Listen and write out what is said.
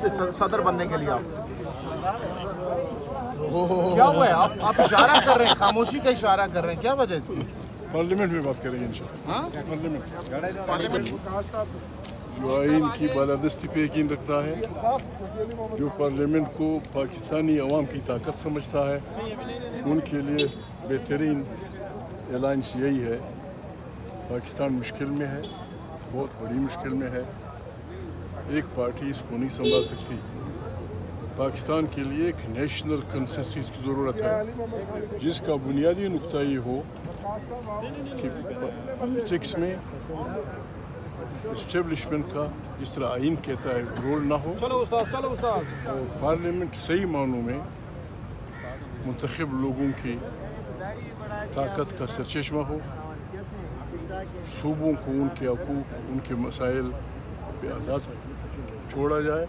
صدر بننے کے لیے آپ؟ کیا ہوا ہے؟ آپ اشارہ کر رہے ہیں، خاموشی کا اشارہ کر رہے ہیں، کیا وجہ اس کی؟ پارلیمنٹ میں بات کریں گے انشاءاللہ. ہاں پارلیمنٹ جو آئین کی بالادستی پہ یقین رکھتا ہے، جو پارلیمنٹ کو پاکستانی عوام کی طاقت سمجھتا ہے، ان کے لیے بہترین الائنس یہی ہے. پاکستان مشکل میں ہے، بہت بڑی مشکل میں ہے. ایک پارٹی اس کو نہیں سنبھال سکتی. پاکستان کے لیے ایک نیشنل کنسنسس کی ضرورت ہے، جس کا بنیادی نقطہ یہ ہو کہ پالیٹکس میں اسٹیبلشمنٹ کا جس طرح آئین کہتا ہے رول نہ ہو، اور پارلیمنٹ صحیح معنوں میں منتخب لوگوں کی طاقت کا سرچشمہ ہو. صوبوں کو ان کے حقوق، ان کے مسائل پہ آزاد چھوڑا جائے.